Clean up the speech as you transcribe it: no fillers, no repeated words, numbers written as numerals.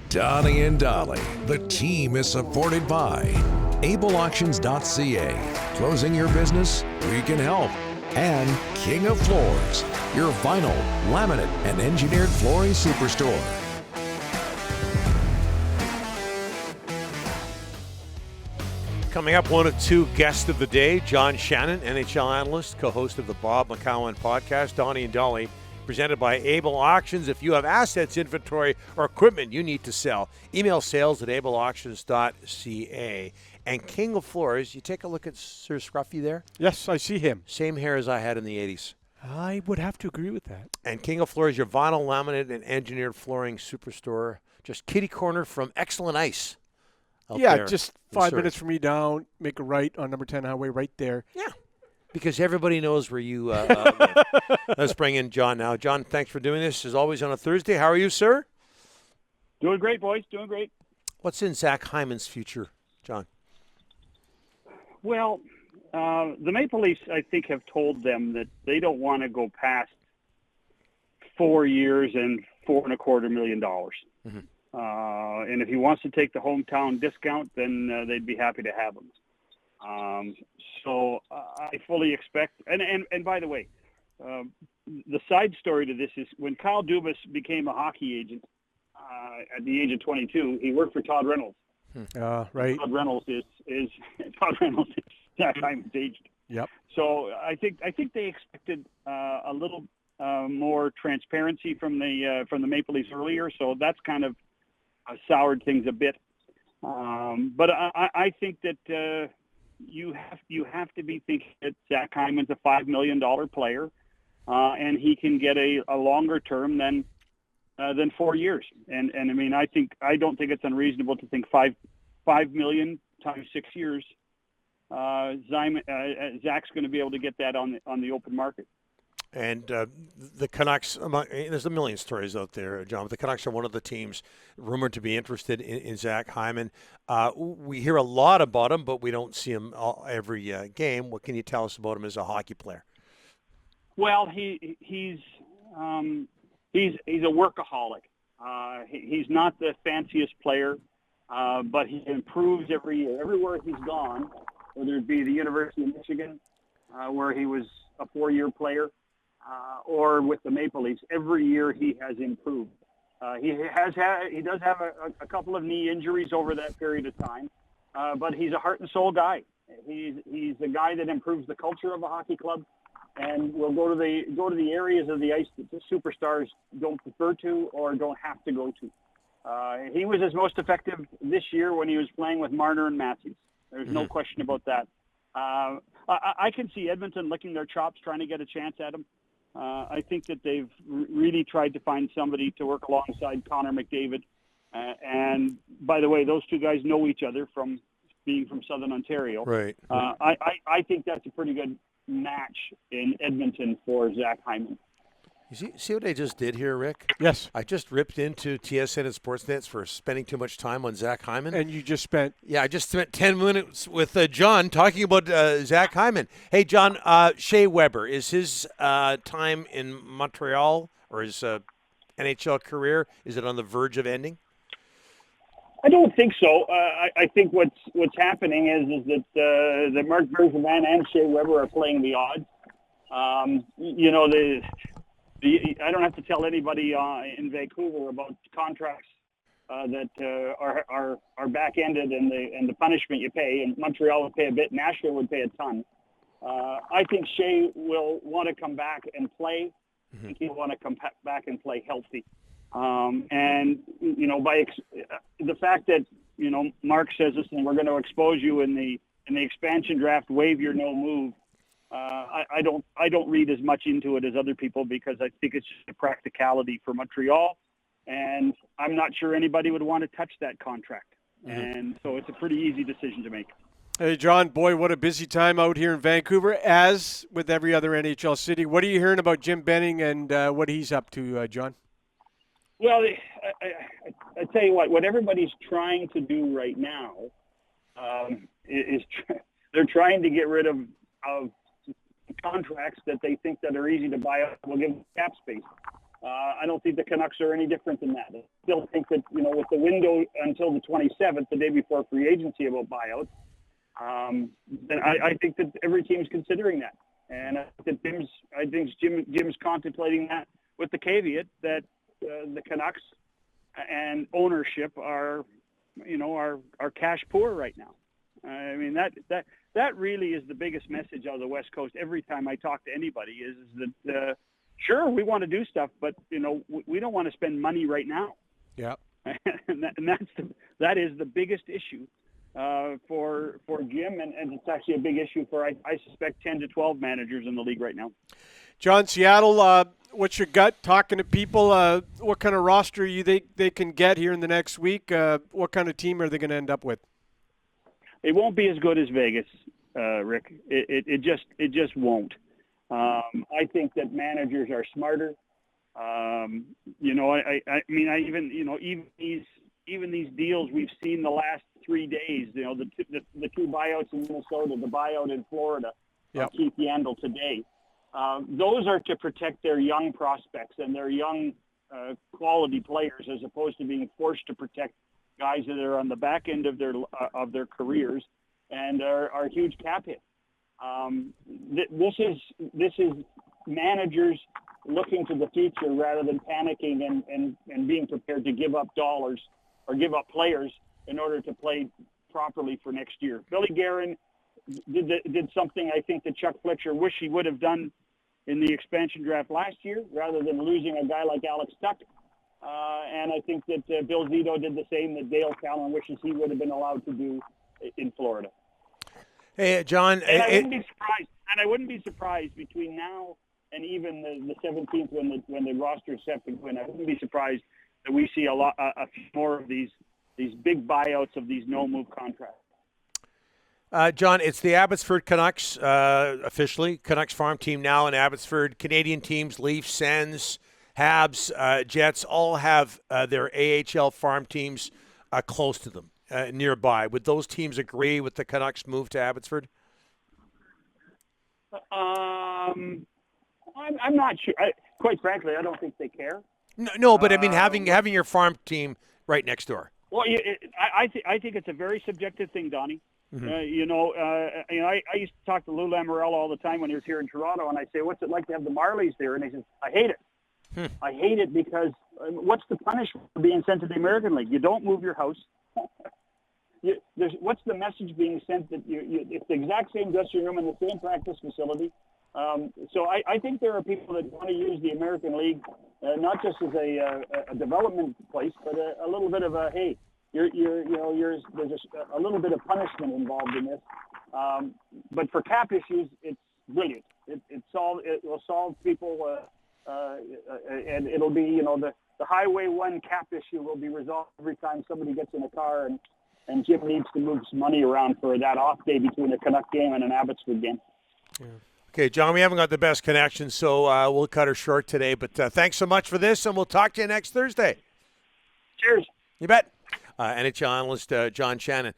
Donnie and Dolly. The team is supported by ableauctions.ca. Closing your business? We can help. And King of Floors, your vinyl, laminate, and engineered flooring superstore. Coming up, one of two guests of the day, John Shannon, NHL Analyst, co-host of the Bob McCowan podcast, Donnie and Dolly, presented by Able Auctions. If you have assets, inventory, or equipment you need to sell, email sales at ableauctions.ca. And King of Floors, you take a look at Sir Scruffy there? Yes, I see him. Same hair as I had in the 80s. I would have to agree with that. And King of Floors, your vinyl, laminate, and engineered flooring superstore. Just kitty corner from Excellent Ice. Yeah, just 5 minutes from me down, make a right on number 10 highway right there. Yeah, because everybody knows where you live. Let's bring in John now. John, thanks for doing this, as always, on a Thursday. How are you, sir? Doing great, boys. Doing great. What's in Zach Hyman's future, John? Well, the Maple Leafs, I think, have told them that they don't want to go past 4 years and $4.25 million. Mm-hmm. And if he wants to take the hometown discount, then they'd be happy to have him. So I fully expect, and by the way, the side story to this is when Kyle Dubas became a hockey agent at the age of 22, he worked for Todd Reynolds. Right. Todd Reynolds is Zach Hyman's agent. Yep. So I think they expected a little more transparency from the Maple Leafs earlier. So that's kind of soured things a bit. But I think that you have to be thinking that Zach Hyman's a $5 million player, and he can get a longer term than 4 years. And I mean, I don't think it's unreasonable to think $5 million times 6 years. Zach's going to be able to get that on the open market. And the Canucks, there's a million stories out there, John, but the Canucks are one of the teams rumored to be interested in Zach Hyman. We hear a lot about him, but we don't see him every game. What can you tell us about him as a hockey player? Well, he's a workaholic. He's not the fanciest player, but he improves every year. Everywhere he's gone, whether it be the University of Michigan, where he was a 4-year player, or with the Maple Leafs, every year he has improved. He does have a couple of knee injuries over that period of time, but he's a heart and soul guy. He's the guy that improves the culture of a hockey club, and will go to the areas of the ice that the superstars don't prefer to or don't have to go to. He was his most effective this year when he was playing with Marner and Matthews. There's no question about that. I can see Edmonton licking their chops trying to get a chance at him. I think that they've really tried to find somebody to work alongside Connor McDavid. And by the way, those two guys know each other from being from Southern Ontario. Right. I think that's a pretty good match in Edmonton for Zach Hyman. You see what I just did here, Rick? Yes. I just ripped into TSN and Sportsnet for spending too much time on Zach Hyman. And you just spent... Yeah, I just spent 10 minutes with John talking about Zach Hyman. Hey, John, Shea Weber, is his time in Montreal or his NHL career, is it on the verge of ending? I don't think so. I think what's happening is that Mark Bergevin and Shea Weber are playing the odds. I don't have to tell anybody in Vancouver about contracts that are back-ended and the punishment you pay. And Montreal would pay a bit. Nashville would pay a ton. I think Shea will want to come back and play. I think he'll want to come back and play healthy. And by the fact that Mark says, "Listen, we're going to expose you in the expansion draft. Waive your no move." I don't read as much into it as other people because I think it's just a practicality for Montreal, and I'm not sure anybody would want to touch that contract. And so it's a pretty easy decision to make. Hey, John, boy, what a busy time out here in Vancouver, as with every other NHL city. What are you hearing about Jim Benning and what he's up to, John? Well, I tell you what everybody's trying to do right now is they're trying to get rid of contracts that they think that are easy to buy up will give them cap space. I don't think the Canucks are any different than that. I still think that, with the window until the 27th, the day before free agency about buyouts, then I think that every team's considering that. And I think Jim's contemplating that with the caveat that the Canucks and ownership are cash poor right now. I mean, that really is the biggest message out of the West Coast every time I talk to anybody is that, sure, we want to do stuff, but, we don't want to spend money right now. Yeah. and that is the biggest issue for Jim, and it's actually a big issue for, I suspect, 10 to 12 managers in the league right now. John, Seattle, what's your gut talking to people? What kind of roster you think they can get here in the next week? What kind of team are they going to end up with? It won't be as good as Vegas, Rick. It just won't. I think that managers are smarter. I mean, even these deals we've seen the last 3 days. The two buyouts in Minnesota, the buyout in Florida, Keith Yandel today. Those are to protect their young prospects and their young quality players, as opposed to being forced to protect guys that are on the back end of their careers and are huge cap hits. This is managers looking to the future rather than panicking and being prepared to give up dollars or give up players in order to play properly for next year. Billy Guerin did something I think that Chuck Fletcher wished he would have done in the expansion draft last year, rather than losing a guy like Alex Tuck. And I think that Bill Zito did the same that Dale Callan wishes he would have been allowed to do in Florida. Hey, John. And I wouldn't be surprised between now and even the 17th when the roster is set to win. I wouldn't be surprised that we see a few more of these big buyouts of these no-move contracts. John, it's the Abbotsford Canucks, officially. Canucks farm team now in Abbotsford. Canadian teams, Leafs, Sens, Habs, Jets, all have their AHL farm teams close to them, nearby. Would those teams agree with the Canucks move to Abbotsford? I'm not sure. Quite frankly, I don't think they care. No, but I mean, having your farm team right next door. Well, I think it's a very subjective thing, Donnie. Mm-hmm. I used to talk to Lou Lamoriello all the time when he was here in Toronto, and I say, "What's it like to have the Marlies there?" And he says, "I hate it. I hate it because what's the punishment for being sent to the American League? You don't move your house. What's the message being sent that it's the exact same dressing room and the same practice facility?" So I think there are people that want to use the American League not just as a development place, but a little bit of a hey. There's a little bit of punishment involved in this, but for cap issues, it's brilliant. It will solve people, and it'll be the Highway 1 cap issue will be resolved every time somebody gets in a car and Jim needs to move some money around for that off day between a Canuck game and an Abbotsford game. Yeah. Okay, John, we haven't got the best connection, so we'll cut her short today. But thanks so much for this, and we'll talk to you next Thursday. Cheers. You bet. NHL analyst John Shannon.